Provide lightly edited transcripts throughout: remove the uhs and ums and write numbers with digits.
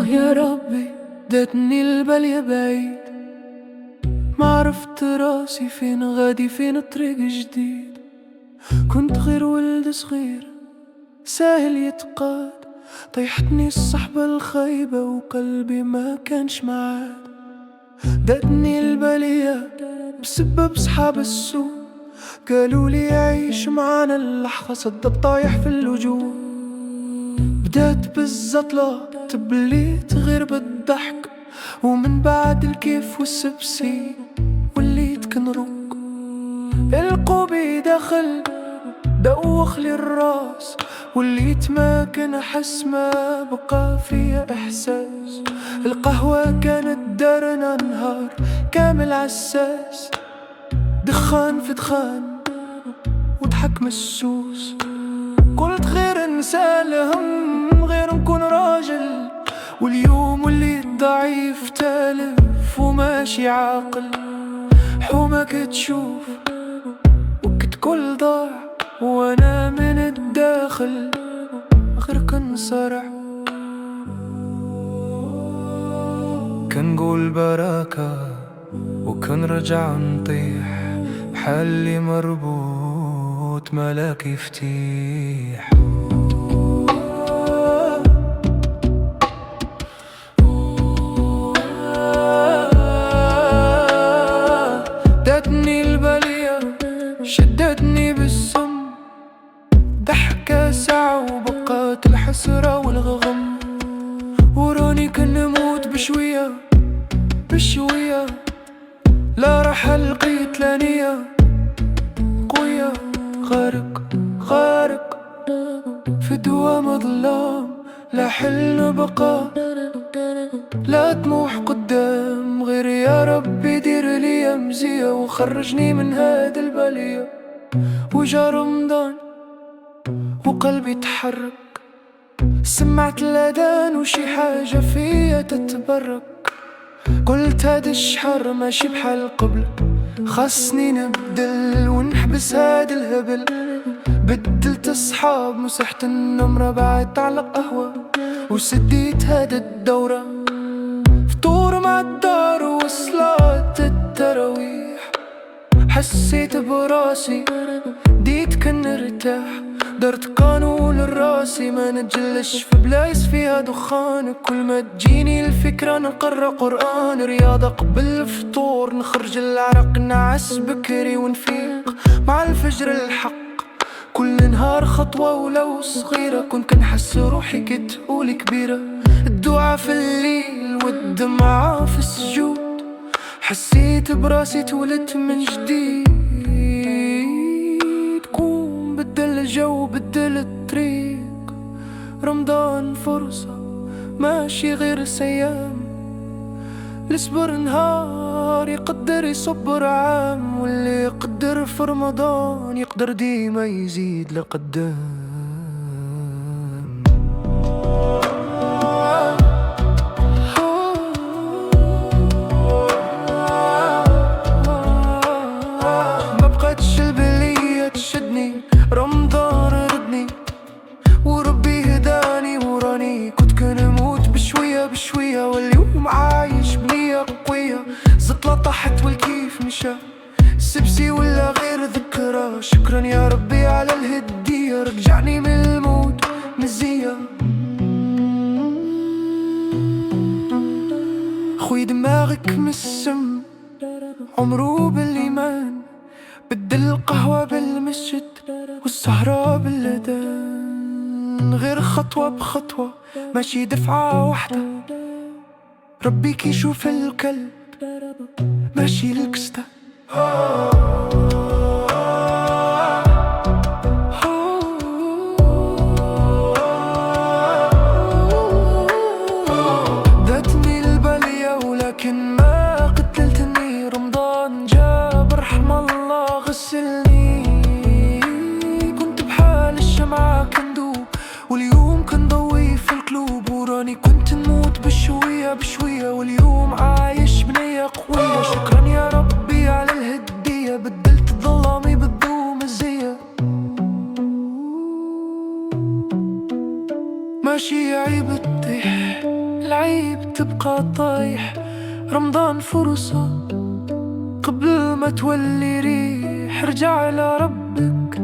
يا ربي دتني البلية بعيد، ما عرفت راسي فين غادي، فين طريق جديد. كنت غير ولد صغير ساهل يتقاد، طيحتني الصحبة الخايبة وقلبي ما كانش معاد. دتني البلية بسبب صحاب السوء، قالوا لي عيش معانا اللحظة، صدق طايح في اللجوء. بدأت بالزطلة تبليت غير بالضحك، ومن بعد الكيف والسبسي وليت كنروك. القوبي دخل دوخ لي الراس، وليت ما كان أحس، ما بقى فيا إحساس. القهوة كانت دارنا نهار كامل عساس، دخان في دخان وضحك مسوس. قلت غير انسى الهم، غير نكون راجل، واليوم وليت ضعيف تالف وماشي عاقل. حومك تشوف وقت كل ضاع، وانا من الداخل غير كنصرع. كنقول بركة وكنرجع نطيح، بحالي مربوط ملاك يفتيح. دتني البلية شدتني بالسم، ضحكة ساعة وبقات الحسرة والغغم. وراني كنموت بشوية بشوية، لا راح لقيت لا نية قوية. غارق غارق في دوام ظلام، لا حل بقى لا طموح قدام، غير يا ربي دير لي مزية وخرجني من هاد البلية. وجا رمضان وقلبي تحرك، سمعت الأذان وشي حاجة فيا تتبرك. قلت هاد الشحر ماشي بحال قبل، خاصني نبدل ونحبس هاد الهبل. بدلت الصحاب مسحت النمرة، بعدت على قهوة وسديت هاد الدورة. فطور مع الدار وصلاة التراويح، حسيت براسي ديت كنرتاح. درت قانون لراسي ما نتجلش في بلايص فيها دخان، كل ما تجيني الفكرة نقرأ قرآن. رياضة قبل الفطور، نخرج العرق نعس بكري ونفيق مع الفجر الحق. كل نهار خطوة ولو صغيرة، كنت كنحس روحي كتقول كبيرة. الدعاء في الليل والدمعة في السجود، حسيت براسي تولدت من جديد. قوم بدل الجو بدل الطريق، رمضان فرصة ماشي غير سيام. الصبر نهار يقدر يصبر عام، واللي يقدر في رمضان يقدر ديما يزيد لقدام. ما بقتش البلية تشدني، رمضان ردني وربي هداني. وراني كنت كنموت بشوية بشوية، واليوم عايش بنية قوية. زطلة طاحت والكيف مشى، سبسي ولا غير ذكرى. شكرا يا ربي على الهدية، رجعني من الموت مزية. خوي دماغك مسم عمرو بالإيمان، بدل القهوة بالمسجد والسهرة بالأذان. غير خطوة بخطوة ماشي دفعة واحدة، ربي كيشوف الكلب ماشي الكستة. دتني البلد بشوية بشوية، واليوم عايش بنية قوية. شكرا يا ربي على الهدية، بدلت ظلامي بالضو مزية. ماشي عيب تطيح، العيب تبقى طايح. رمضان فرصة قبل ما تولي ريح، ارجع لربك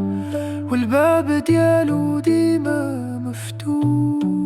والباب ديالو ديما مفتوح.